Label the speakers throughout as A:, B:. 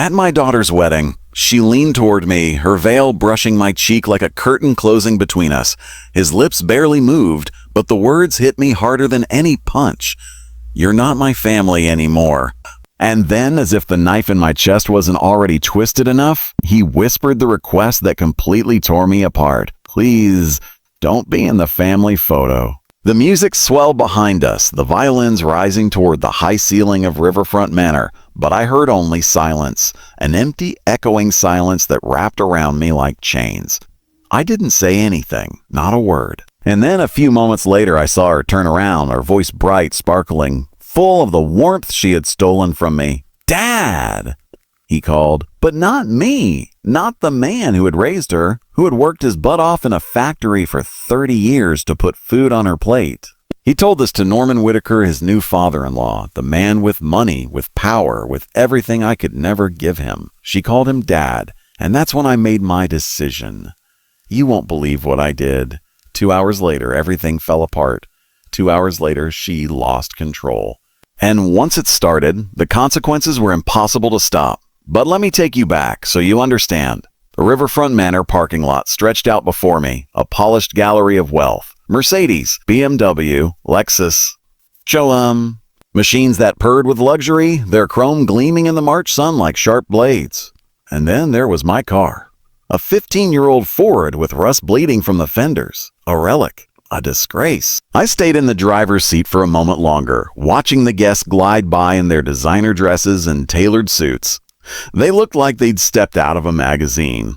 A: At my daughter's wedding, she leaned toward me, her veil brushing my cheek like a curtain closing between us. His lips barely moved, but the words hit me harder than any punch. "You're not my family anymore." And then, as if the knife in my chest wasn't already twisted enough, he whispered the request that completely tore me apart. "Please, don't be in the family photo." The music swelled behind us, the violins rising toward the high ceiling of Riverfront Manor, but I heard only silence, an empty, echoing silence that wrapped around me like chains. I didn't say anything, not a word. And then a few moments later I saw her turn around, her voice bright, sparkling, full of the warmth she had stolen from me. "Dad!" he called. But not me, not the man who had raised her, who had worked his butt off in a factory for 30 years to put food on her plate. He told this to Norman Whitaker, his new father-in-law, the man with money, with power, with everything I could never give him. She called him Dad, and that's when I made my decision. You won't believe what I did. 2 hours later, everything fell apart. 2 hours later, she lost control. And once it started, the consequences were impossible to stop. But let me take you back so you understand. The Riverfront Manor parking lot stretched out before me, a polished gallery of wealth. Mercedes, BMW, Lexus, Cholam. Machines that purred with luxury, their chrome gleaming in the March sun like sharp blades. And then there was my car. A 15-year-old Ford with rust bleeding from the fenders. A relic. A disgrace. I stayed in the driver's seat for a moment longer, watching the guests glide by in their designer dresses and tailored suits. They looked like they'd stepped out of a magazine.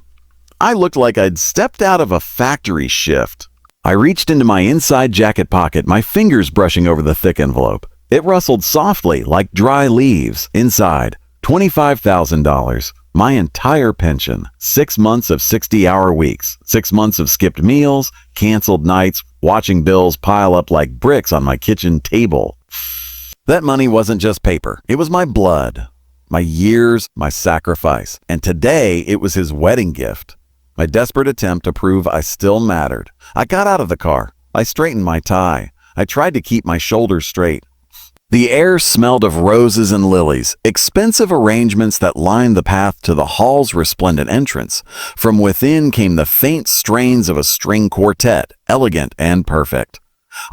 A: I looked like I'd stepped out of a factory shift. I reached into my inside jacket pocket, my fingers brushing over the thick envelope. It rustled softly like dry leaves. Inside, $25,000. My entire pension. 6 months of 60-hour weeks. 6 months of skipped meals, canceled nights, watching bills pile up like bricks on my kitchen table. That money wasn't just paper. It was my blood. My years, my sacrifice. And today, it was his wedding gift. My desperate attempt to prove I still mattered. I got out of the car. I straightened my tie. I tried to keep my shoulders straight. The air smelled of roses and lilies, expensive arrangements that lined the path to the hall's resplendent entrance. From within came the faint strains of a string quartet, elegant and perfect.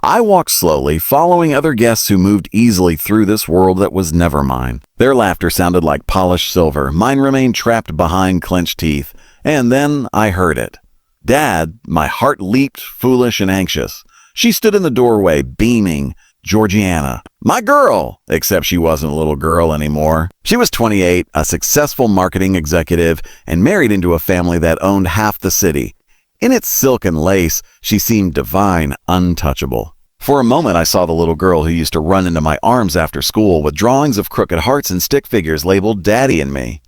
A: I walked slowly, following other guests who moved easily through this world that was never mine. Their laughter sounded like polished silver. Mine remained trapped behind clenched teeth. And then I heard it. Dad, my heart leaped, foolish and anxious. She stood in the doorway, beaming. Georgiana. My girl! Except she wasn't a little girl anymore. She was 28, a successful marketing executive, and married into a family that owned half the city. In its silk and lace, she seemed divine, untouchable. For a moment, I saw the little girl who used to run into my arms after school with drawings of crooked hearts and stick figures labeled Daddy and me.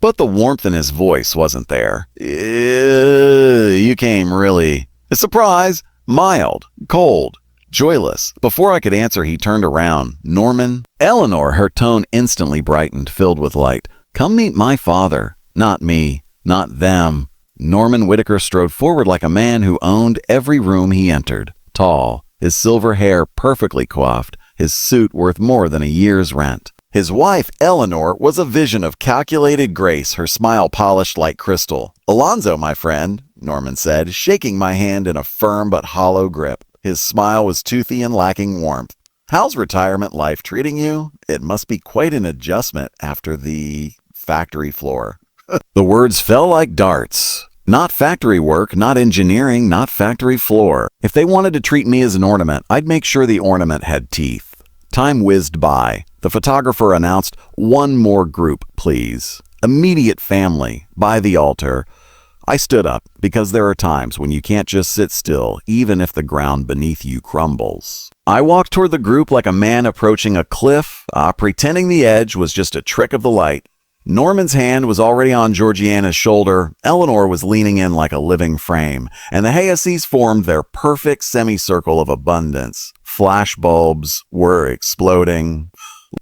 A: But the warmth in his voice wasn't there. You came really. A surprise, mild, cold, joyless. Before I could answer, he turned around. Norman? Eleanor, her tone instantly brightened, filled with light. Come meet my father. Not me. Not them. Norman Whitaker strode forward like a man who owned every room he entered. Tall, his silver hair perfectly coiffed, his suit worth more than a year's rent. His wife, Eleanor, was a vision of calculated grace, her smile polished like crystal. Alonzo, my friend, Norman said, shaking my hand in a firm but hollow grip. His smile was toothy and lacking warmth. How's retirement life treating you? It must be quite an adjustment after the factory floor. The words fell like darts. Not factory work, not engineering, not factory floor. If they wanted to treat me as an ornament, I'd make sure the ornament had teeth. Time whizzed by. The photographer announced, "One more group, please. Immediate family, by the altar." I stood up, because there are times when you can't just sit still, even if the ground beneath you crumbles. I walked toward the group like a man approaching a cliff, pretending the edge was just a trick of the light. Norman's hand was already on Georgiana's shoulder. Eleanor was leaning in like a living frame, and the Hayases formed their perfect semicircle of abundance. Flash bulbs were exploding.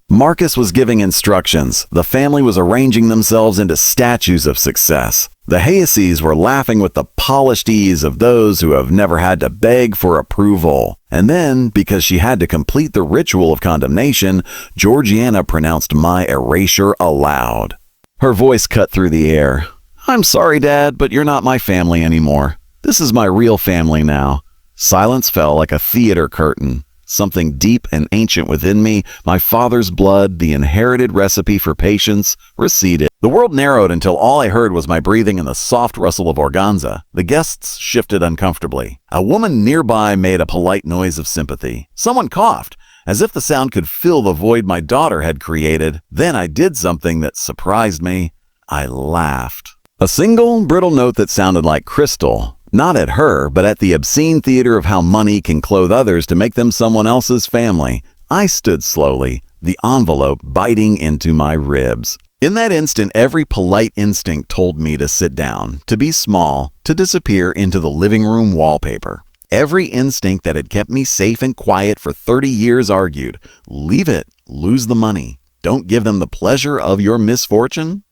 A: Marcus was giving instructions. The family was arranging themselves into statues of success. The Hayases were laughing with the polished ease of those who have never had to beg for approval. And then, because she had to complete the ritual of condemnation, Georgiana pronounced my erasure aloud. Her voice cut through the air. I'm sorry, Dad, but you're not my family anymore. This is my real family now. Silence fell like a theater curtain. Something deep and ancient within me, my father's blood, the inherited recipe for patience, receded. The world narrowed until all I heard was my breathing and the soft rustle of organza. The guests shifted uncomfortably. A woman nearby made a polite noise of sympathy. Someone coughed, as if the sound could fill the void my daughter had created. Then I did something that surprised me. I laughed. A single, brittle note that sounded like crystal. Not at her, but at the obscene theater of how money can clothe others to make them someone else's family. I stood slowly, the envelope biting into my ribs. In that instant, every polite instinct told me to sit down, to be small, to disappear into the living room wallpaper. Every instinct that had kept me safe and quiet for 30 years argued, leave it, lose the money. Don't give them the pleasure of your misfortune.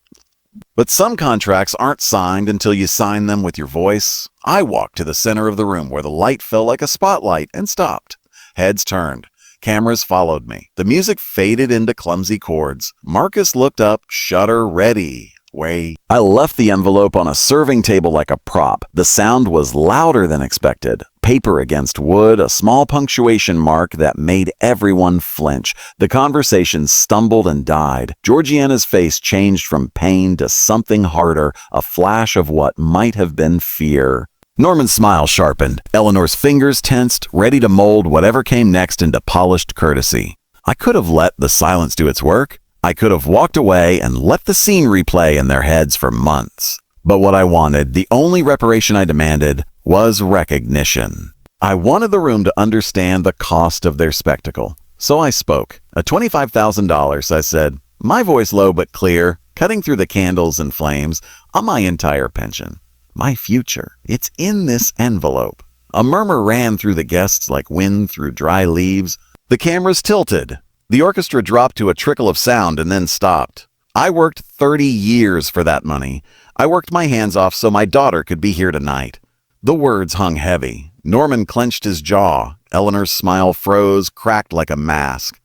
A: But some contracts aren't signed until you sign them with your voice. I walked to the center of the room where the light fell like a spotlight and stopped. Heads turned. Cameras followed me. The music faded into clumsy chords. Marcus looked up, shutter ready. Wait. I left the envelope on a serving table like a prop. The sound was louder than expected. Paper against wood, a small punctuation mark that made everyone flinch. The conversation stumbled and died. Georgiana's face changed from pain to something harder, a flash of what might have been fear. Norman's smile sharpened. Eleanor's fingers tensed, ready to mold whatever came next into polished courtesy. I could have let the silence do its work. I could have walked away and let the scene replay in their heads for months. But what I wanted, the only reparation I demanded, was recognition. I wanted the room to understand the cost of their spectacle. So I spoke. At $25,000, I said, my voice low but clear, cutting through the candles and flames, on my entire pension. My future. It's in this envelope. A murmur ran through the guests like wind through dry leaves. The cameras tilted. The orchestra dropped to a trickle of sound and then stopped. I worked 30 years for that money. I worked my hands off so my daughter could be here tonight. The words hung heavy. Norman clenched his jaw. Eleanor's smile froze, cracked like a mask.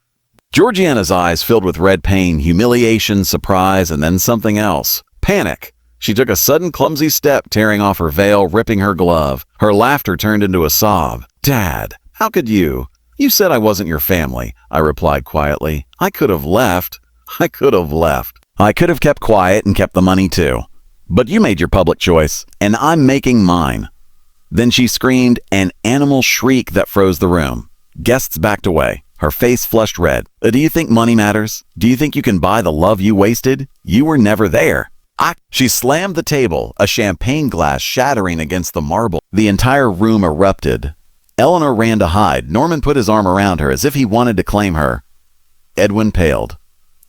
A: Georgiana's eyes filled with red pain, humiliation, surprise, and then something else. Panic. She took a sudden clumsy step, tearing off her veil, ripping her glove. Her laughter turned into a sob. Dad, how could you? You said I wasn't your family, I replied quietly. I could have left. I could have kept quiet and kept the money too. But you made your public choice, and I'm making mine. Then she screamed, an animal shriek that froze the room. Guests backed away. Her face flushed red. Do you think money matters? Do you think you can buy the love you wasted? You were never there. She slammed the table, a champagne glass shattering against the marble. The entire room erupted. Eleanor ran to hide. Norman put his arm around her as if he wanted to claim her. Edwin paled.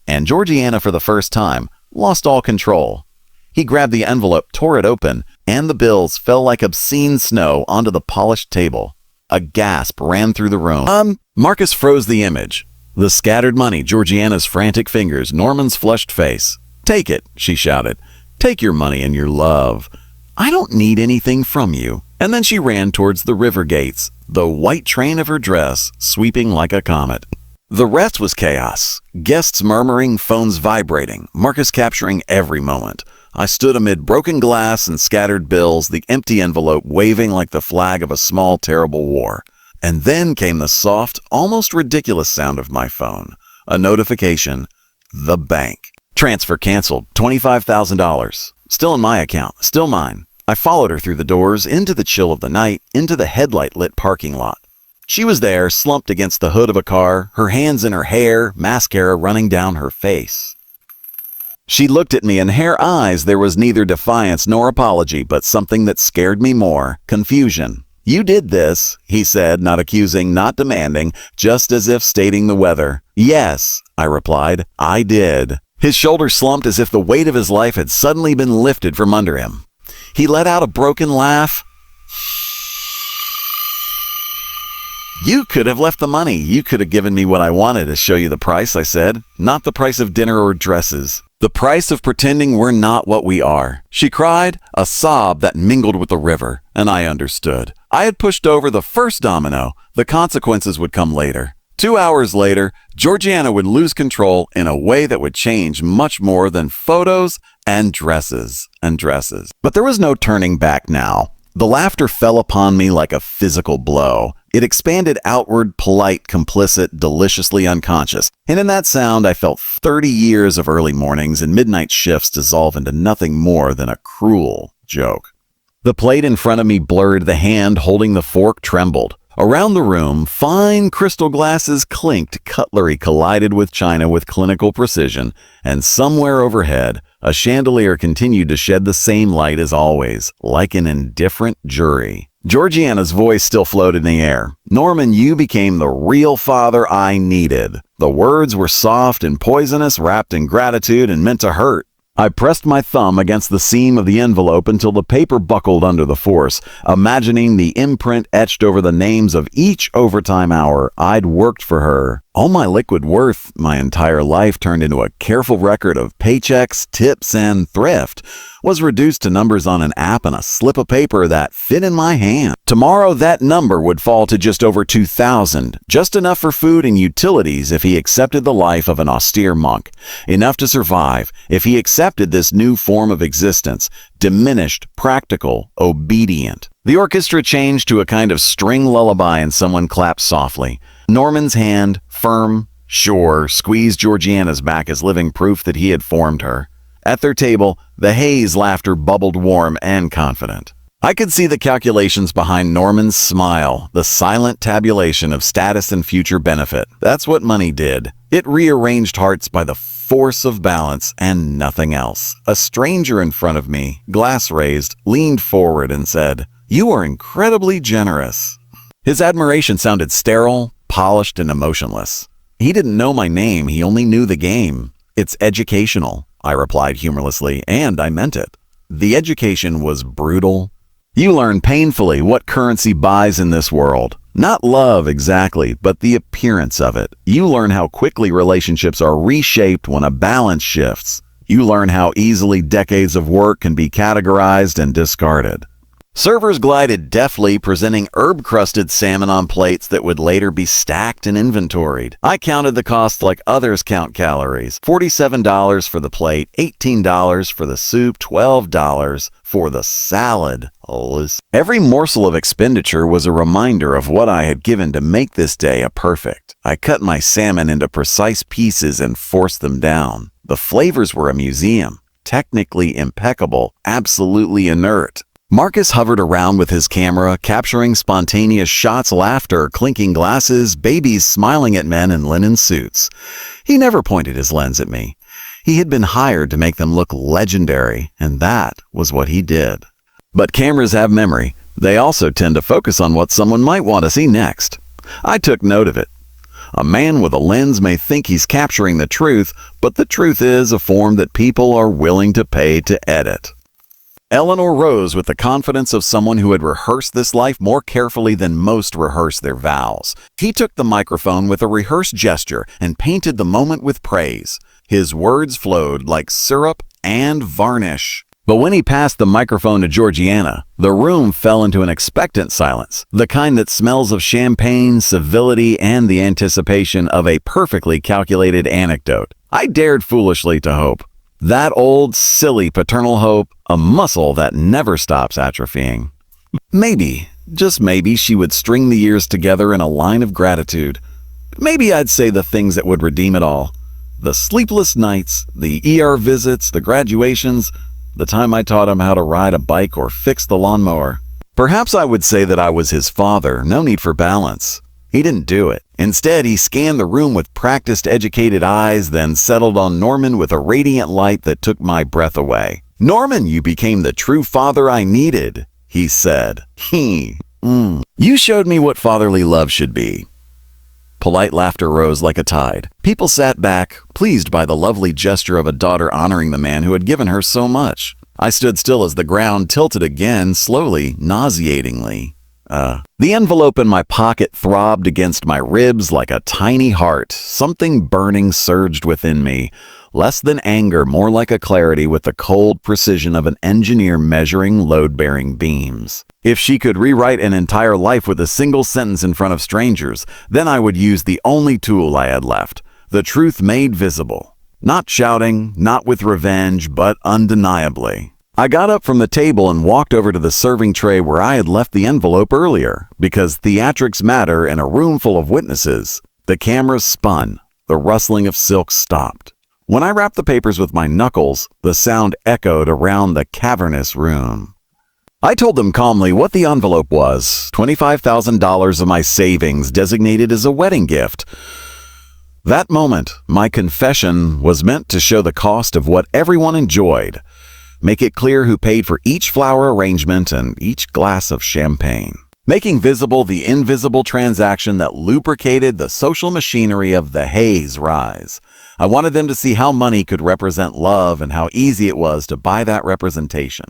A: And Georgiana, for the first time, lost all control. He grabbed the envelope, tore it open, and the bills fell like obscene snow onto the polished table. A gasp ran through the room. Marcus froze the image. The scattered money, Georgiana's frantic fingers, Norman's flushed face. Take it, she shouted. Take your money and your love. I don't need anything from you. And then she ran towards the river gates, the white train of her dress sweeping like a comet. The rest was chaos. Guests murmuring, phones vibrating, Marcus capturing every moment. I stood amid broken glass and scattered bills, the empty envelope waving like the flag of a small, terrible war. And then came the soft, almost ridiculous sound of my phone. A notification. The bank. Transfer canceled. $25,000. Still in my account. Still mine. I followed her through the doors, into the chill of the night, into the headlight-lit parking lot. She was there, slumped against the hood of a car, her hands in her hair, mascara running down her face. She looked at me, and in her eyes there was neither defiance nor apology, but something that scared me more, confusion. You did this, he said, not accusing, not demanding, just as if stating the weather. Yes, I replied, I did. His shoulders slumped as if the weight of his life had suddenly been lifted from under him. He let out a broken laugh. You could have left the money. You could have given me what I wanted to show you the price, I said. Not the price of dinner or dresses. The price of pretending we're not what we are. She cried, a sob that mingled with the river, and I understood. I had pushed over the first domino. The consequences would come later. 2 hours later, Georgiana would lose control in a way that would change much more than photos and dresses and dresses. But there was no turning back now. The laughter fell upon me like a physical blow. It expanded outward, polite, complicit, deliciously unconscious. And in that sound, I felt 30 years of early mornings and midnight shifts dissolve into nothing more than a cruel joke. The plate in front of me blurred, the hand holding the fork trembled. Around the room, fine crystal glasses clinked, cutlery collided with china with clinical precision, and somewhere overhead, a chandelier continued to shed the same light as always, like an indifferent jury. Georgiana's voice still floated in the air. "Norman, you became the real father I needed." The words were soft and poisonous, wrapped in gratitude and meant to hurt. I pressed my thumb against the seam of the envelope until the paper buckled under the force, imagining the imprint etched over the names of each overtime hour I'd worked for her. All my liquid worth, my entire life turned into a careful record of paychecks, tips, and thrift, was reduced to numbers on an app and a slip of paper that fit in my hand. Tomorrow that number would fall to just over 2,000, just enough for food and utilities if he accepted the life of an austere monk, enough to survive if he accepted this new form of existence, diminished, practical, obedient. The orchestra changed to a kind of string lullaby and someone clapped softly. Norman's hand, firm, sure, squeezed Georgiana's back as living proof that he had formed her. At their table, the Hayes laughter bubbled warm and confident. I could see the calculations behind Norman's smile, the silent tabulation of status and future benefit. That's what money did. It rearranged hearts by the force of balance and nothing else. A stranger in front of me, glass raised, leaned forward and said, "You are incredibly generous." His admiration sounded sterile, polished, and emotionless. He didn't know my name, he only knew the game. "It's educational," I replied humorlessly, and I meant it. The education was brutal. You learn painfully what currency buys in this world. Not love exactly, but the appearance of it. You learn how quickly relationships are reshaped when a balance shifts. You learn how easily decades of work can be categorized and discarded. Servers glided deftly, presenting herb-crusted salmon on plates that would later be stacked and inventoried. I counted the cost like others count calories. $47 for the plate, $18 for the soup, $12 for the salad. Every morsel of expenditure was a reminder of what I had given to make this day a perfect. I cut my salmon into precise pieces and forced them down. The flavors were a museum, technically impeccable, absolutely inert. Marcus hovered around with his camera, capturing spontaneous shots, laughter, clinking glasses, babies smiling at men in linen suits. He never pointed his lens at me. He had been hired to make them look legendary, and that was what he did. But cameras have memory. They also tend to focus on what someone might want to see next. I took note of it. A man with a lens may think he's capturing the truth, but the truth is a form that people are willing to pay to edit. Eleanor rose with the confidence of someone who had rehearsed this life more carefully than most rehearse their vows. He took the microphone with a rehearsed gesture and painted the moment with praise. His words flowed like syrup and varnish. But when he passed the microphone to Georgiana, the room fell into an expectant silence, the kind that smells of champagne, civility, and the anticipation of a perfectly calculated anecdote. I dared foolishly to hope. That old, silly paternal hope, a muscle that never stops atrophying. Maybe, just maybe, she would string the years together in a line of gratitude. Maybe I'd say the things that would redeem it all. The sleepless nights, the ER visits, the graduations, the time I taught him how to ride a bike or fix the lawnmower. Perhaps I would say that I was his father, no need for balance. He didn't do it. Instead, he scanned the room with practiced, educated eyes, then settled on Norman with a radiant light that took my breath away. "Norman, you became the true father I needed," he said. You showed me what fatherly love should be." Polite laughter rose like a tide. People sat back, pleased by the lovely gesture of a daughter honoring the man who had given her so much. I stood still as the ground tilted again, slowly, nauseatingly. The envelope in my pocket throbbed against my ribs like a tiny heart. Something burning surged within me. Less than anger, more like a clarity with the cold precision of an engineer measuring load-bearing beams. If she could rewrite an entire life with a single sentence in front of strangers, then I would use the only tool I had left, the truth made visible. Not shouting, not with revenge, but undeniably. I got up from the table and walked over to the serving tray where I had left the envelope earlier, because theatrics matter in a room full of witnesses. The cameras spun. The rustling of silk stopped. When I rapped the papers with my knuckles, the sound echoed around the cavernous room. I told them calmly what the envelope was, $25,000 of my savings designated as a wedding gift. That moment, my confession was meant to show the cost of what everyone enjoyed, make it clear who paid for each flower arrangement and each glass of champagne, making visible the invisible transaction that lubricated the social machinery of the Hayes rise. I wanted them to see how money could represent love and how easy it was to buy that representation.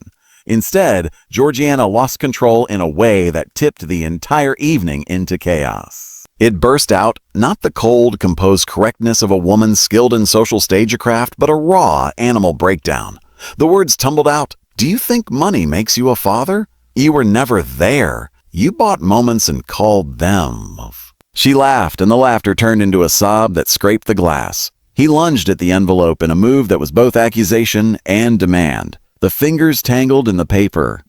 A: Instead, Georgiana lost control in a way that tipped the entire evening into chaos. It burst out, not the cold, composed correctness of a woman skilled in social stagecraft, but a raw animal breakdown. The words tumbled out. Do you think money makes you a father? You were never there. You bought moments and called them. She laughed, and the laughter turned into a sob that scraped the glass. He lunged at the envelope in a move that was both accusation and demand. The fingers tangled in the paper.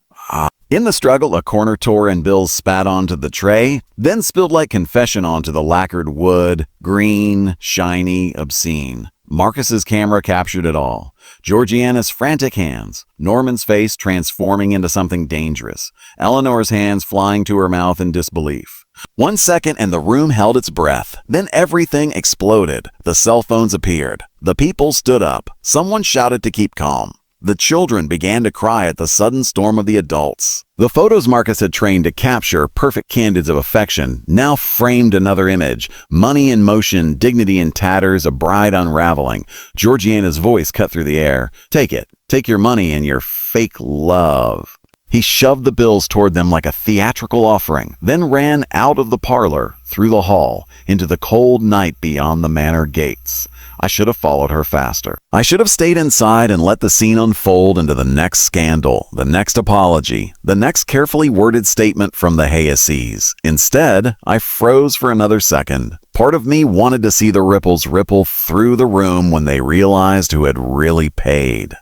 A: In the struggle, a corner tore and bills spat onto the tray, then spilled like confession onto the lacquered wood, green, shiny, obscene. Marcus's camera captured it all. Georgiana's frantic hands, Norman's face transforming into something dangerous, Eleanor's hands flying to her mouth in disbelief. 1 second and the room held its breath. Then everything exploded. The cell phones appeared. The people stood up. Someone shouted to keep calm. The children began to cry at the sudden storm of the adults. The photos Marcus had trained to capture, perfect candids of affection, now framed another image. Money in motion, dignity in tatters, a bride unraveling. Georgiana's voice cut through the air. Take it. Take your money and your fake love. He shoved the bills toward them like a theatrical offering, then ran out of the parlor, through the hall, into the cold night beyond the manor gates. I should have followed her faster. I should have stayed inside and let the scene unfold into the next scandal, the next apology, the next carefully worded statement from the Hayeses. Instead, I froze for another second. Part of me wanted to see the ripples ripple through the room when they realized who had really paid.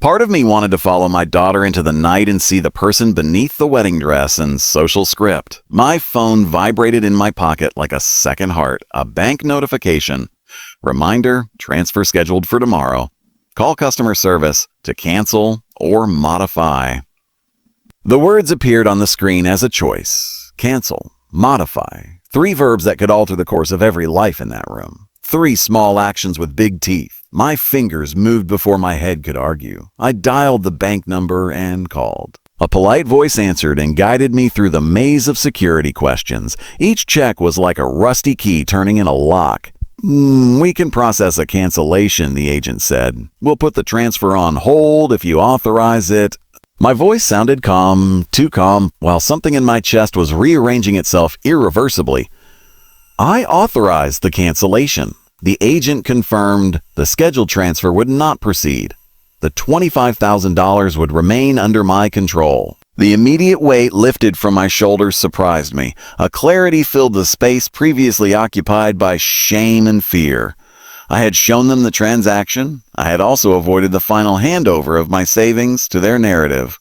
A: Part of me wanted to follow my daughter into the night and see the person beneath the wedding dress and social script. My phone vibrated in my pocket like a second heart, a bank notification. Reminder, transfer scheduled for tomorrow. Call customer service to cancel or modify. The words appeared on the screen as a choice. Cancel, modify. 3 verbs that could alter the course of every life in that room. 3 small actions with big teeth. My fingers moved before my head could argue. I dialed the bank number and called. A polite voice answered and guided me through the maze of security questions. Each check was like a rusty key turning in a lock. We can process a cancellation, the agent said. We'll put the transfer on hold if you authorize it. My voice sounded calm, too calm, while something in my chest was rearranging itself irreversibly. I authorized the cancellation. The agent confirmed the scheduled transfer would not proceed. The $25,000 would remain under my control. The immediate weight lifted from my shoulders surprised me. A clarity filled the space previously occupied by shame and fear. I had shown them the transaction. I had also avoided the final handover of my savings to their narrative.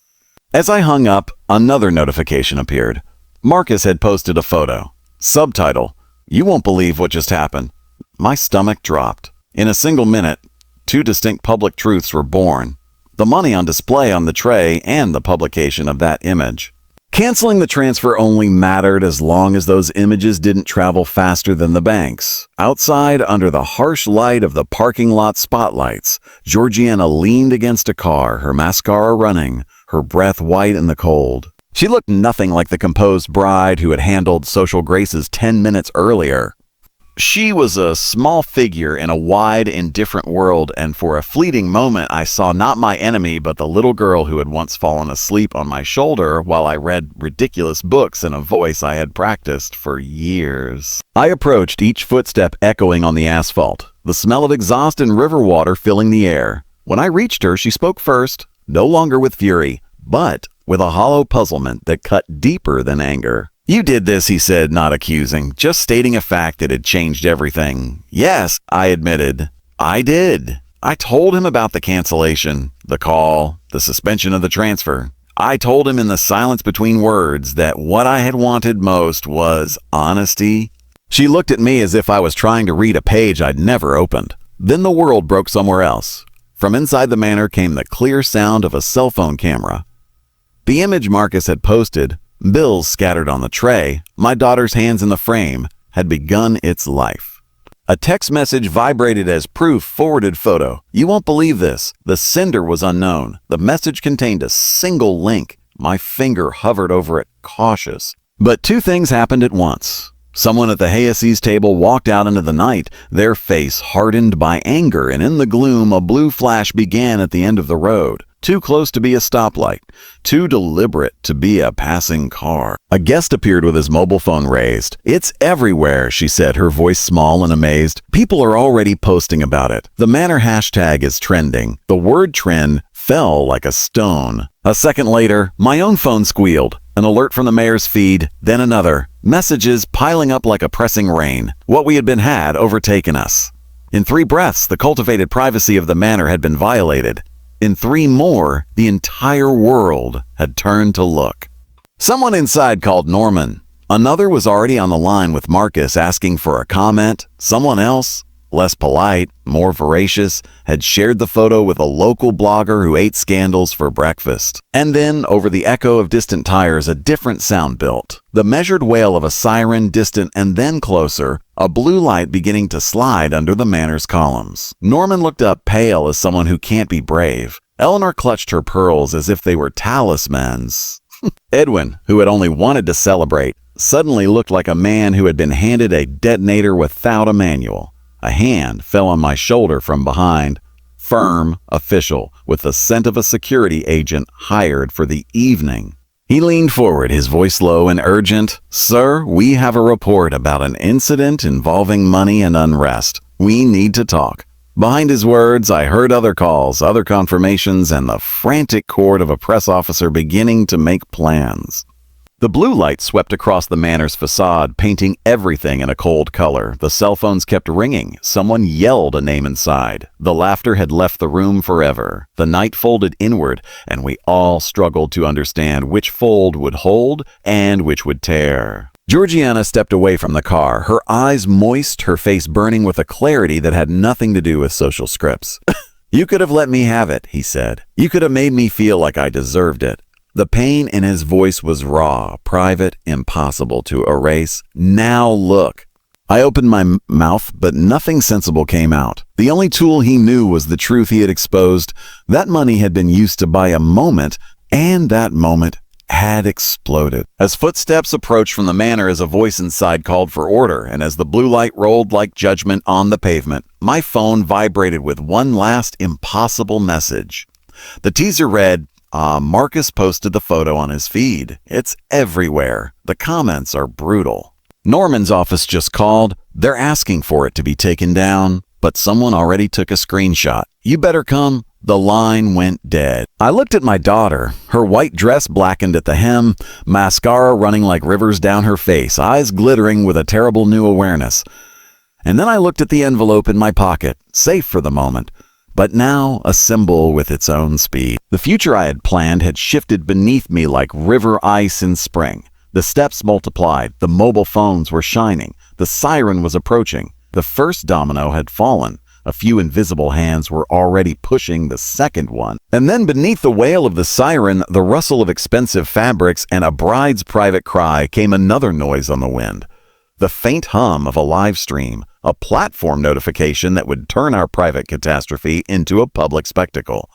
A: As I hung up, another notification appeared. Marcus had posted a photo. Subtitle, "You won't believe what just happened." My stomach dropped. In a single minute, 2 distinct public truths were born. The money on display on the tray and the publication of that image. Canceling the transfer only mattered as long as those images didn't travel faster than the banks. Outside, under the harsh light of the parking lot spotlights, Georgiana leaned against a car, her mascara running, her breath white in the cold. She looked nothing like the composed bride who had handled social graces 10 minutes earlier. She was a small figure in a wide, indifferent world, and for a fleeting moment I saw not my enemy but the little girl who had once fallen asleep on my shoulder while I read ridiculous books in a voice I had practiced for years. I approached, each footstep echoing on the asphalt, the smell of exhaust and river water filling the air. When I reached her, she spoke first, no longer with fury, but with a hollow puzzlement that cut deeper than anger. "You did this," he said, not accusing, just stating a fact that had changed everything. "Yes," I admitted. "I did. I told him about the cancellation, the call, the suspension of the transfer. I told him in the silence between words that what I had wanted most was honesty." She looked at me as if I was trying to read a page I'd never opened. Then the world broke somewhere else. From inside the manor came the clear sound of a cell phone camera. The image Marcus had posted, bills scattered on the tray, my daughter's hands in the frame, had begun its life. A text message vibrated as proof forwarded photo. "You won't believe this. The sender was unknown. The message contained a single link." My finger hovered over it, cautious. But two things happened at once. Someone at the Hayes's table walked out into the night, their face hardened by anger, and in the gloom a blue flash began at the end of the road. Too close to be a stoplight, too deliberate to be a passing car. A guest appeared with his mobile phone raised. "It's everywhere," she said, her voice small and amazed. "People are already posting about it. The Manor hashtag is trending." The word trend fell like a stone. A second later, my own phone squealed. An alert from the mayor's feed, then another. Messages piling up like a pressing rain. What we had overtaken us. In 3 breaths, the cultivated privacy of the manor had been violated. In 3 more, the entire world had turned to look. Someone inside called Norman. Another was already on the line with Marcus asking for a comment. Someone else, less polite, more voracious, had shared the photo with a local blogger who ate scandals for breakfast. And then, over the echo of distant tires, a different sound built. The measured wail of a siren, distant and then closer, a blue light beginning to slide under the manor's columns. Norman looked up, pale as someone who can't be brave. Eleanor clutched her pearls as if they were talismans. Edwin, who had only wanted to celebrate, suddenly looked like a man who had been handed a detonator without a manual. A hand fell on my shoulder from behind. Firm, official, with the scent of a security agent hired for the evening. He leaned forward, his voice low and urgent. "Sir, we have a report about an incident involving money and unrest. We need to talk." Behind his words, I heard other calls, other confirmations, and the frantic chord of a press officer beginning to make plans. The blue light swept across the manor's facade, painting everything in a cold color. The cell phones kept ringing. Someone yelled a name inside. The laughter had left the room forever. The night folded inward, and we all struggled to understand which fold would hold and which would tear. Georgiana stepped away from the car, her eyes moist, her face burning with a clarity that had nothing to do with social scripts. "You could have let me have it," he said. "You could have made me feel like I deserved it." The pain in his voice was raw, private, impossible to erase. "Now look." I opened my mouth, but nothing sensible came out. The only tool he knew was the truth he had exposed. That money had been used to buy a moment, and that moment had exploded. As footsteps approached from the manor, as a voice inside called for order, and as the blue light rolled like judgment on the pavement, my phone vibrated with one last impossible message. The teaser read, Marcus posted the photo on his feed. It's everywhere. The comments are brutal. Norman's office just called. They're asking for it to be taken down, but someone already took a screenshot. You better come. The line went dead. I looked at my daughter, her white dress blackened at the hem, mascara running like rivers down her face, eyes glittering with a terrible new awareness. And then I looked at the envelope in my pocket, safe for the moment, but now a symbol with its own speed. The future I had planned had shifted beneath me like river ice in spring. The steps multiplied, the mobile phones were shining, the siren was approaching. The first domino had fallen. A few invisible hands were already pushing the second one. And then beneath the wail of the siren, the rustle of expensive fabrics, and a bride's private cry came another noise on the wind. The faint hum of a live stream, a platform notification that would turn our private catastrophe into a public spectacle.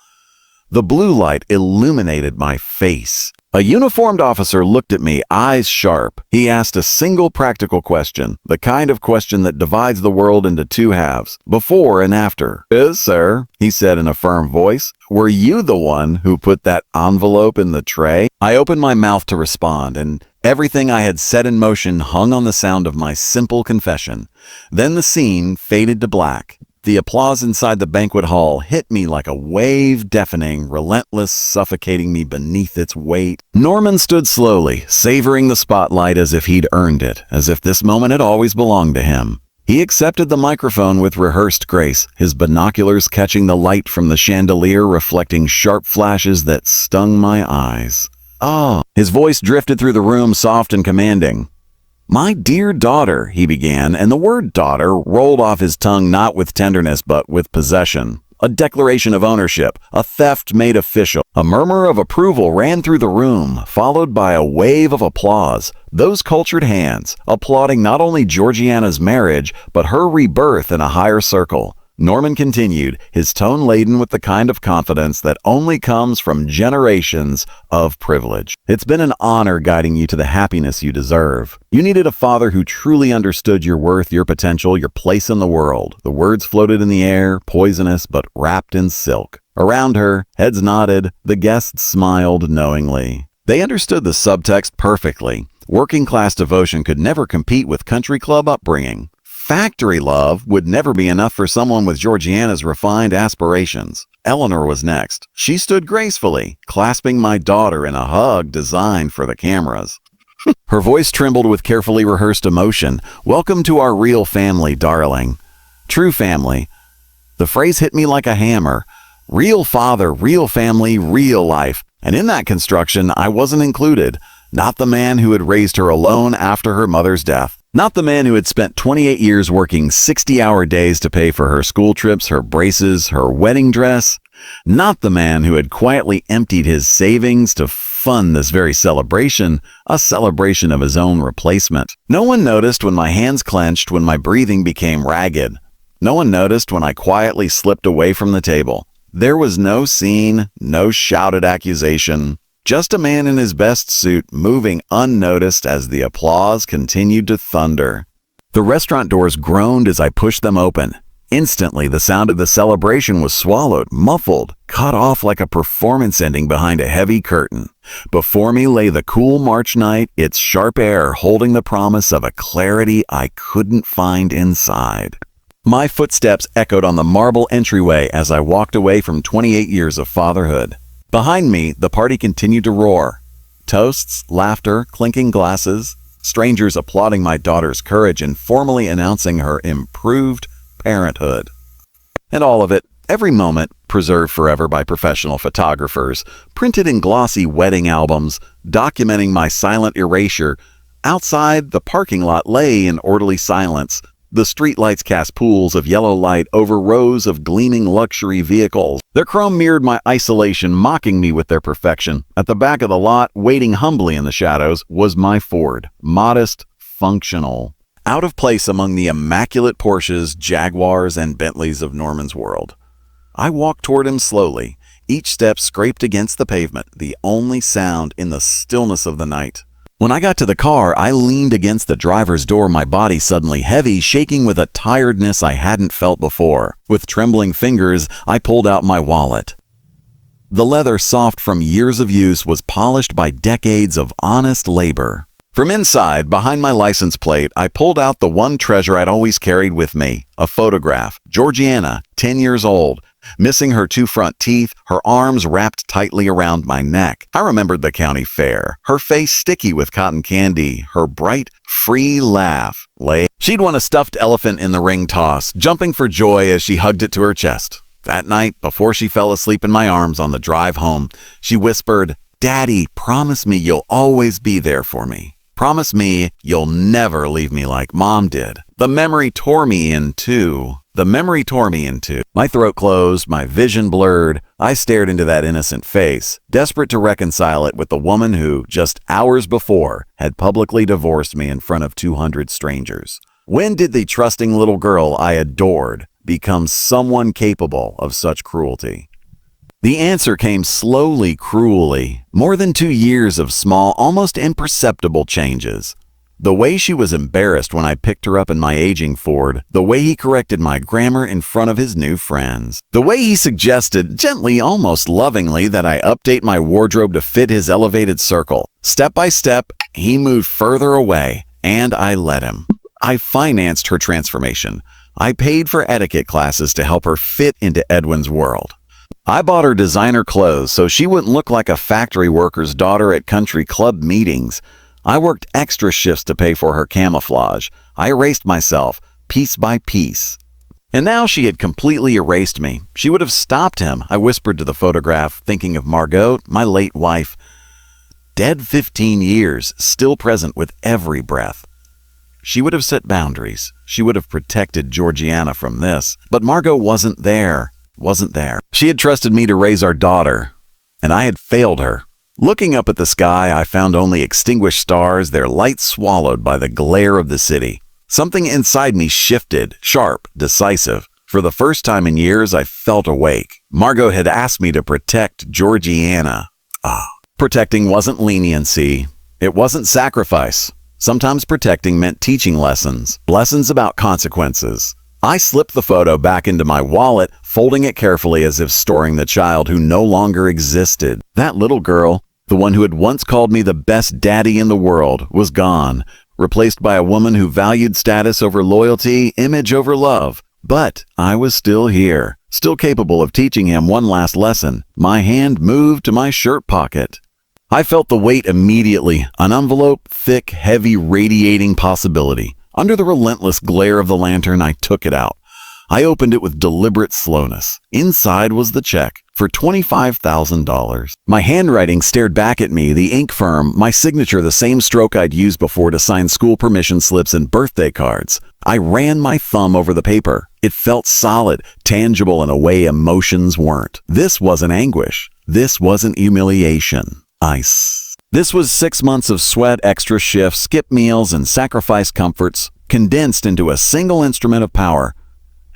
A: The blue light illuminated my face. A uniformed officer looked at me, eyes sharp. He asked a single practical question, the kind of question that divides the world into two halves, before and after. "Yes, sir," he said in a firm voice. "Were you the one who put that envelope in the tray?" I opened my mouth to respond, and everything I had set in motion hung on the sound of my simple confession. Then the scene faded to black. The applause inside the banquet hall hit me like a wave, deafening, relentless, suffocating me beneath its weight. Norman stood slowly, savoring the spotlight as if he'd earned it, as if this moment had always belonged to him. He accepted the microphone with rehearsed grace, his binoculars catching the light from the chandelier, reflecting sharp flashes that stung my eyes. "Oh." His voice drifted through the room, soft and commanding. "My dear daughter," he began, and the word daughter rolled off his tongue not with tenderness but with possession. A declaration of ownership, a theft made official. A murmur of approval ran through the room, followed by a wave of applause. Those cultured hands, applauding not only Georgiana's marriage, but her rebirth in a higher circle. Norman continued, his tone laden with the kind of confidence that only comes from generations of privilege. "It's been an honor guiding you to the happiness you deserve. You needed a father who truly understood your worth, your potential, your place in the world." The words floated in the air, poisonous but wrapped in silk. Around her, heads nodded, the guests smiled knowingly. They understood the subtext perfectly. Working-class devotion could never compete with country club upbringing. Factory love would never be enough for someone with Georgiana's refined aspirations. Eleanor was next. She stood gracefully, clasping my daughter in a hug designed for the cameras. Her voice trembled with carefully rehearsed emotion. "Welcome to our real family, darling. True family." The phrase hit me like a hammer. Real father, real family, real life. And in that construction, I wasn't included. Not the man who had raised her alone after her mother's death. Not the man who had spent 28 years working 60-hour days to pay for her school trips, her braces, her wedding dress. Not the man who had quietly emptied his savings to fund this very celebration, a celebration of his own replacement. No one noticed when my hands clenched, when my breathing became ragged. No one noticed when I quietly slipped away from the table. There was no scene, no shouted accusation. Just a man in his best suit moving unnoticed as the applause continued to thunder. The restaurant doors groaned as I pushed them open. Instantly, the sound of the celebration was swallowed, muffled, cut off like a performance ending behind a heavy curtain. Before me lay the cool March night, its sharp air holding the promise of a clarity I couldn't find inside. My footsteps echoed on the marble entryway as I walked away from 28 years of fatherhood. Behind me, the party continued to roar. Toasts, laughter, clinking glasses, strangers applauding my daughter's courage and formally announcing her improved parenthood. And all of it, every moment, preserved forever by professional photographers, printed in glossy wedding albums, documenting my silent erasure. Outside, the parking lot lay in orderly silence. The streetlights cast pools of yellow light over rows of gleaming luxury vehicles. Their chrome mirrored my isolation, mocking me with their perfection. At the back of the lot, waiting humbly in the shadows, was my Ford. Modest, functional. Out of place among the immaculate Porsches, Jaguars, and Bentleys of Norman's world. I walked toward him slowly. Each step scraped against the pavement, the only sound in the stillness of the night. When I got to the car, I leaned against the driver's door, my body suddenly heavy, shaking with a tiredness I hadn't felt before. With trembling fingers, I pulled out my wallet. The leather, soft from years of use, was polished by decades of honest labor. From inside, behind my license plate, I pulled out the one treasure I'd always carried with me, a photograph. Georgiana, 10 years old. Missing her 2 front teeth, her arms wrapped tightly around my neck. I remembered the county fair, her face sticky with cotton candy, her bright, free laugh. She'd won a stuffed elephant in the ring toss, jumping for joy as she hugged it to her chest. That night, before she fell asleep in my arms on the drive home, she whispered, "Daddy, promise me you'll always be there for me. Promise me you'll never leave me like Mom did." The memory tore me in two. My throat closed, my vision blurred. I stared into that innocent face, desperate to reconcile it with the woman who, just hours before, had publicly divorced me in front of 200 strangers. When did the trusting little girl I adored become someone capable of such cruelty? The answer came slowly, cruelly. More than 2 years of small, almost imperceptible changes. The way she was embarrassed when I picked her up in my aging Ford, the way he corrected my grammar in front of his new friends, the way he suggested, gently, almost lovingly, that I update my wardrobe to fit his elevated circle. Step by step, he moved further away, and I let him. I financed her transformation. I paid for etiquette classes to help her fit into Edwin's world. I bought her designer clothes so she wouldn't look like a factory worker's daughter at country club meetings. I worked extra shifts to pay for her camouflage. I erased myself, piece by piece. And now she had completely erased me. She would have stopped him, I whispered to the photograph, thinking of Margot, my late wife. Dead 15 years, still present with every breath. She would have set boundaries. She would have protected Georgiana from this. But Margot wasn't there. She had trusted me to raise our daughter, and I had failed her. Looking up at the sky, I found only extinguished stars, their light swallowed by the glare of the city. Something inside me shifted, sharp, decisive. For the first time in years, I felt awake. Margot had asked me to protect Georgiana. Protecting wasn't leniency. It wasn't sacrifice. Sometimes protecting meant teaching lessons about consequences. I slipped the photo back into my wallet, folding it carefully as if storing the child who no longer existed. That little girl, the one who had once called me the best daddy in the world, was gone, replaced by a woman who valued status over loyalty, image over love. But I was still here, still capable of teaching him one last lesson. My hand moved to my shirt pocket. I felt the weight immediately, an envelope, thick, heavy, radiating possibility. Under the relentless glare of the lantern, I took it out. I opened it with deliberate slowness. Inside was the check for $25,000. My handwriting stared back at me, the ink firm, my signature the same stroke I'd used before to sign school permission slips and birthday cards. I ran my thumb over the paper. It felt solid, tangible in a way emotions weren't. This wasn't anguish. This wasn't humiliation. Ice. This was 6 months of sweat, extra shifts, skip meals, and sacrificed comforts, condensed into a single instrument of power.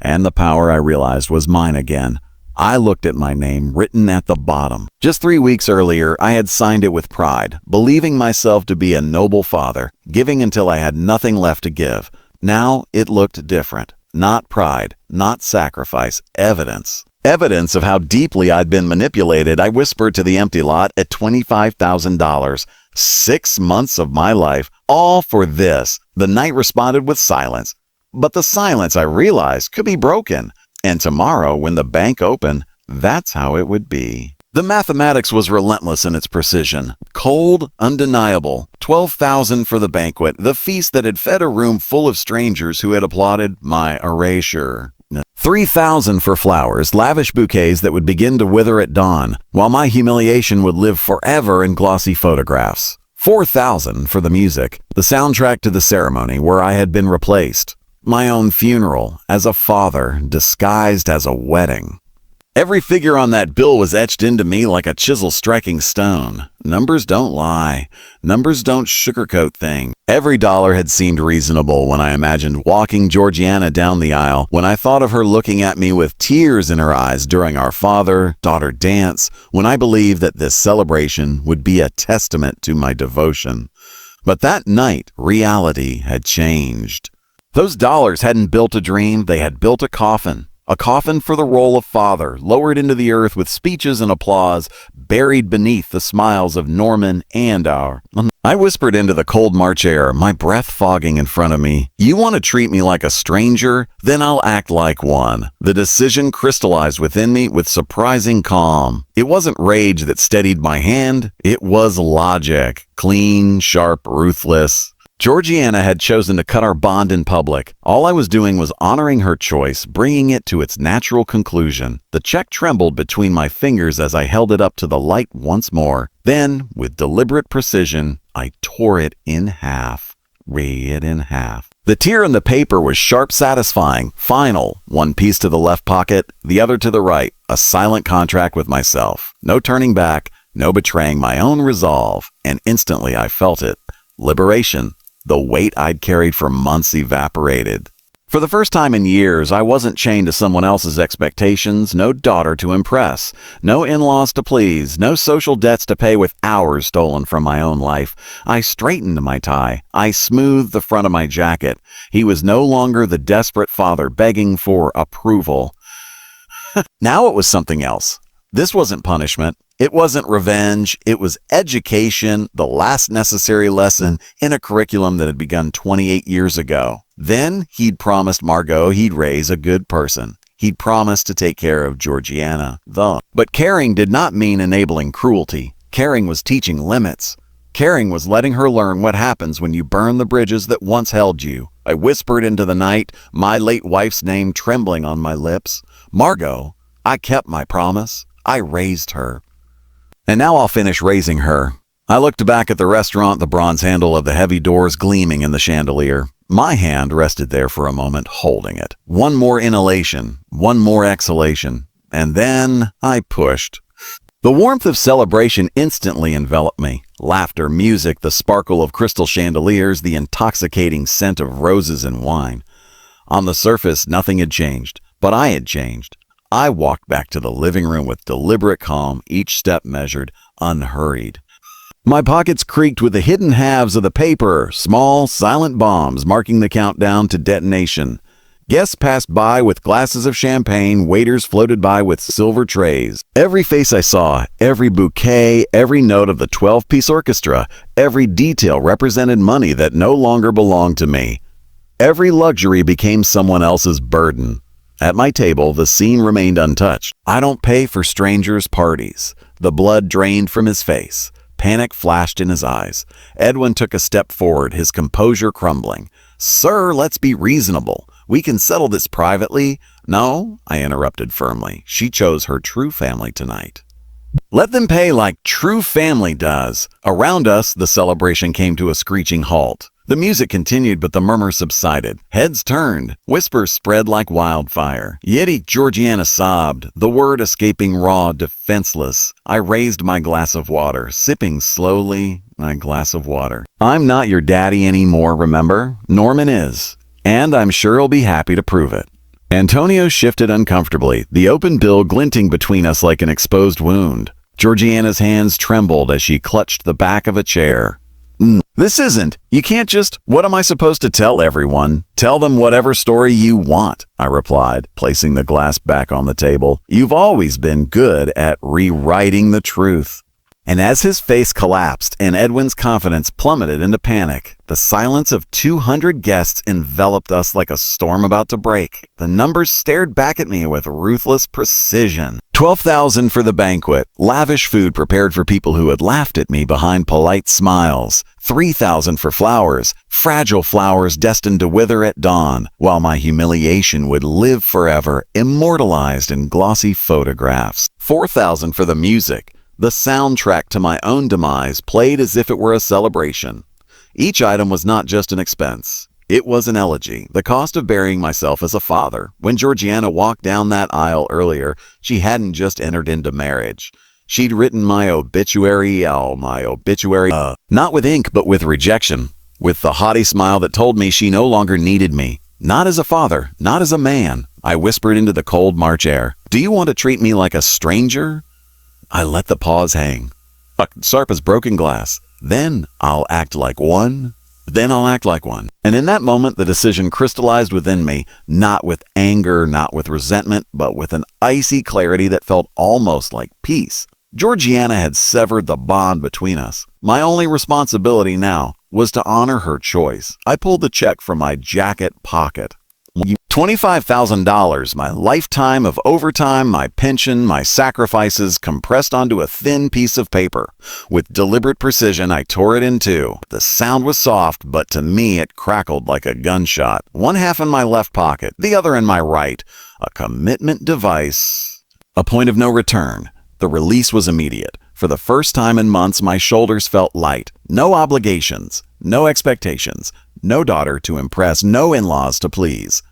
A: And the power, I realized, was mine again. I looked at my name written at the bottom. Just 3 weeks earlier, I had signed it with pride, believing myself to be a noble father, giving until I had nothing left to give. Now it looked different. Not pride, not sacrifice, evidence. Evidence of how deeply I'd been manipulated. I whispered to the empty lot at $25,000. 6 months of my life, all for this. The night responded with silence. But the silence, I realized, could be broken. And tomorrow, when the bank opened, that's how it would be. The mathematics was relentless in its precision. Cold, undeniable. $12,000 for the banquet, the feast that had fed a room full of strangers who had applauded my erasure. $3,000 for flowers, lavish bouquets that would begin to wither at dawn, while my humiliation would live forever in glossy photographs. $4,000 for the music, the soundtrack to the ceremony where I had been replaced. My own funeral, as a father, disguised as a wedding. Every figure on that bill was etched into me like a chisel striking stone. Numbers don't lie. Numbers don't sugarcoat things. Every dollar had seemed reasonable when I imagined walking Georgiana down the aisle, when I thought of her looking at me with tears in her eyes during our father-daughter dance, when I believed that this celebration would be a testament to my devotion. But that night, reality had changed. Those dollars hadn't built a dream, they had built a coffin. A coffin for the role of father, lowered into the earth with speeches and applause, buried beneath the smiles of Norman and our. I whispered into the cold March air, my breath fogging in front of me. You want to treat me like a stranger? Then I'll act like one. The decision crystallized within me with surprising calm. It wasn't rage that steadied my hand. It was logic. Clean, sharp, ruthless. Georgiana had chosen to cut our bond in public. All I was doing was honoring her choice, bringing it to its natural conclusion. The check trembled between my fingers as I held it up to the light once more. Then, with deliberate precision, I tore it in half. Read it in half. The tear in the paper was sharp, satisfying, final. One piece to the left pocket, the other to the right. A silent contract with myself. No turning back, no betraying my own resolve. And instantly I felt it. Liberation. The weight I'd carried for months evaporated. For the first time in years, I wasn't chained to someone else's expectations, no daughter to impress, no in-laws to please, no social debts to pay with hours stolen from my own life. I straightened my tie. I smoothed the front of my jacket. He was no longer the desperate father begging for approval. Now it was something else. This wasn't punishment. It wasn't revenge. It was education, the last necessary lesson in a curriculum that had begun 28 years ago. Then he'd promised Margot he'd raise a good person. He'd promised to take care of Georgiana, though. But caring did not mean enabling cruelty. Caring was teaching limits. Caring was letting her learn what happens when you burn the bridges that once held you. I whispered into the night, my late wife's name trembling on my lips. Margot, I kept my promise. I raised her. And now I'll finish raising her. I looked back at the restaurant, the bronze handle of the heavy doors gleaming in the chandelier. My hand rested there for a moment, holding it. One more inhalation, one more exhalation, and then I pushed. The warmth of celebration instantly enveloped me. Laughter, music, the sparkle of crystal chandeliers, the intoxicating scent of roses and wine. On the surface, nothing had changed, but I had changed. I walked back to the living room with deliberate calm, each step measured, unhurried. My pockets creaked with the hidden halves of the paper, small, silent bombs marking the countdown to detonation. Guests passed by with glasses of champagne, waiters floated by with silver trays. Every face I saw, every bouquet, every note of the 12-piece orchestra, every detail represented money that no longer belonged to me. Every luxury became someone else's burden. At my table, the scene remained untouched. I don't pay for strangers' parties. The blood drained from his face. Panic flashed in his eyes. Edwin took a step forward, his composure crumbling. "Sir, let's be reasonable. We can settle this privately." "No," I interrupted firmly. "She chose her true family tonight." "Let them pay like true family does." Around us, the celebration came to a screeching halt. The music continued, but the murmur subsided. Heads turned. Whispers spread like wildfire. Yeti Georgiana sobbed, the word escaping raw, defenseless. I raised my glass of water, sipping slowly my glass of water. "I'm not your daddy anymore, remember? Norman is. And I'm sure he'll be happy to prove it." Antonio shifted uncomfortably, the open bill glinting between us like an exposed wound. Georgiana's hands trembled as she clutched the back of a chair. "This isn't. You can't just. What am I supposed to tell everyone? Tell them whatever story you want," I replied, placing the glass back on the table. "You've always been good at rewriting the truth." And as his face collapsed and Edwin's confidence plummeted into panic, the silence of 200 guests enveloped us like a storm about to break. The numbers stared back at me with ruthless precision. 12,000 for the banquet, lavish food prepared for people who had laughed at me behind polite smiles. 3,000 for flowers, fragile flowers destined to wither at dawn, while my humiliation would live forever, immortalized in glossy photographs. 4,000 for the music. The soundtrack to my own demise played as if it were a celebration. Each item was not just an expense. It was an elegy, the cost of burying myself as a father. When Georgiana walked down that aisle earlier, she hadn't just entered into marriage. She'd written my obituary, not with ink, but with rejection, with the haughty smile that told me she no longer needed me. Not as a father, not as a man. I whispered into the cold March air, "Do you want to treat me like a stranger?" I let the pause hang. Sharp as broken glass. Then I'll act like one. Then I'll act like one. And in that moment, the decision crystallized within me, not with anger, not with resentment, but with an icy clarity that felt almost like peace. Georgiana had severed the bond between us. My only responsibility now was to honor her choice. I pulled the check from my jacket pocket. $25,000, my lifetime of overtime, my pension, my sacrifices compressed onto a thin piece of paper. With deliberate precision, I tore it in two. The sound was soft, but to me it crackled like a gunshot. One half in my left pocket, the other in my right. A commitment device. A point of no return. The release was immediate. For the first time in months, my shoulders felt light. No obligations, no expectations, no daughter to impress, no in-laws to please.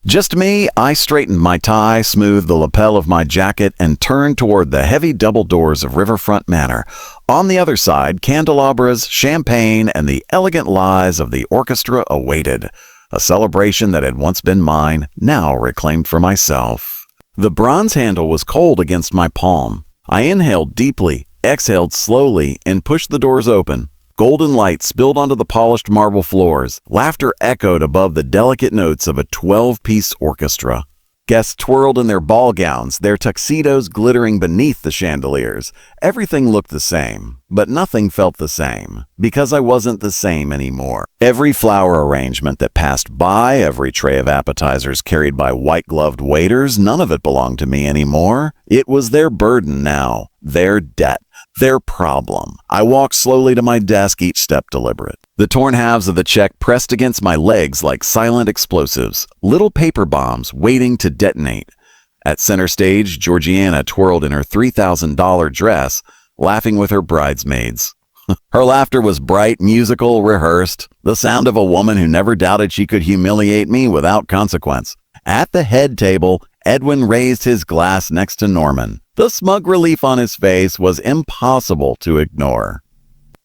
A: Just me. I straightened my tie, smoothed the lapel of my jacket, and turned toward the heavy double doors of Riverfront Manor. On the other side, candelabras, champagne, and the elegant lies of the orchestra awaited. a celebration that had once been mine, now reclaimed for myself. The bronze handle was cold against my palm. I inhaled deeply, exhaled slowly, and pushed the doors open. Golden light spilled onto the polished marble floors. Laughter echoed above the delicate notes of a 12-piece orchestra. Guests twirled in their ball gowns, their tuxedos glittering beneath the chandeliers. Everything looked the same, but nothing felt the same, because I wasn't the same anymore. Every flower arrangement that passed by, every tray of appetizers carried by white-gloved waiters, none of it belonged to me anymore. It was their burden now, their debt, their problem. I walked slowly to my desk, each step deliberate. The torn halves of the check pressed against my legs like silent explosives, little paper bombs waiting to detonate. At center stage, Georgiana twirled in her $3,000 dress, laughing with her bridesmaids. Her laughter was bright, musical, rehearsed, the sound of a woman who never doubted she could humiliate me without consequence. At the head table, Edwin raised his glass next to Norman. The smug relief on his face was impossible to ignore.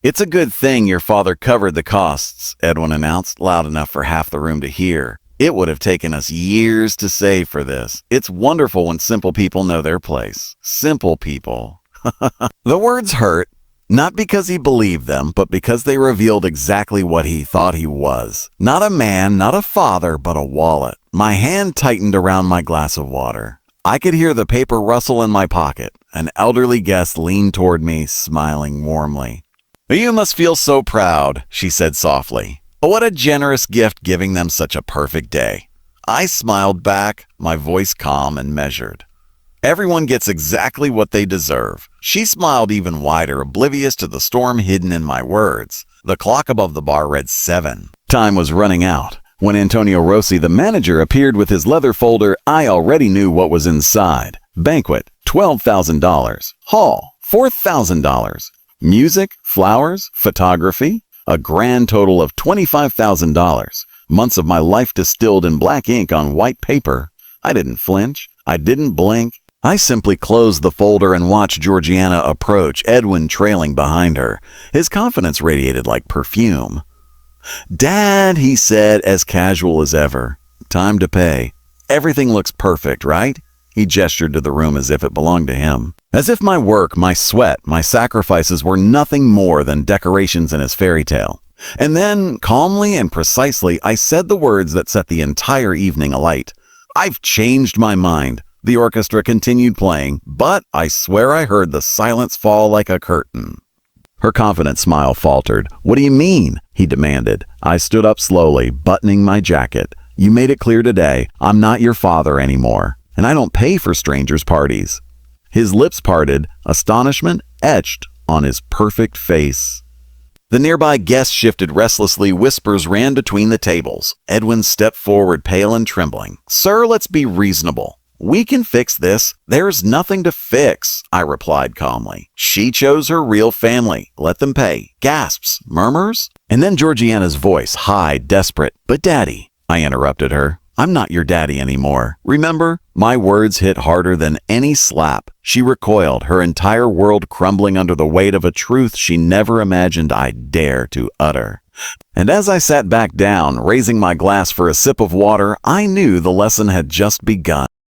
A: "It's a good thing your father covered the costs," Edwin announced, loud enough for half the room to hear. "It would have taken us years to save for this. It's wonderful when simple people know their place. Simple people." The words hurt, not because he believed them, but because they revealed exactly what he thought he was. Not a man, not a father, but a wallet. My hand tightened around my glass of water. I could hear the paper rustle in my pocket. An elderly guest leaned toward me, smiling warmly. "You must feel so proud," she said softly. "What a generous gift, giving them such a perfect day." I smiled back, my voice calm and measured. "Everyone gets exactly what they deserve." She smiled even wider, oblivious to the storm hidden in my words. The clock above the bar read 7. Time was running out. When Antonio Rossi, the manager, appeared with his leather folder, I already knew what was inside. Banquet, $12,000. Hall, $4,000. Music, flowers, photography, a grand total of $25,000. Months of my life distilled in black ink on white paper. I didn't flinch. I didn't blink. I simply closed the folder and watched Georgiana approach, Edwin trailing behind her. His confidence radiated like perfume. "Dad," he said, as casual as ever. "Time to pay. Everything looks perfect, right?" He gestured to the room as if it belonged to him. As if my work, my sweat, my sacrifices were nothing more than decorations in his fairy tale. And then, calmly and precisely, I said the words that set the entire evening alight. "I've changed my mind." The orchestra continued playing, but I swear I heard the silence fall like a curtain. Her confident smile faltered. "What do you mean?" he demanded. I stood up slowly, buttoning my jacket. "You made it clear today, I'm not your father anymore, and I don't pay for strangers' parties." His lips parted, astonishment etched on his perfect face. The nearby guests shifted restlessly. Whispers ran between the tables. Edwin stepped forward, pale and trembling. "Sir, let's be reasonable. We can fix this." "There's nothing to fix," I replied calmly. "She chose her real family. Let them pay." Gasps, murmurs, and then Georgiana's voice, high, desperate. "But Daddy," I interrupted her, "I'm not your daddy anymore. Remember?" My words hit harder than any slap. She recoiled, her entire world crumbling under the weight of a truth she never imagined I'd dare to utter. And as I sat back down, raising my glass for a sip of water, I knew the lesson had just begun.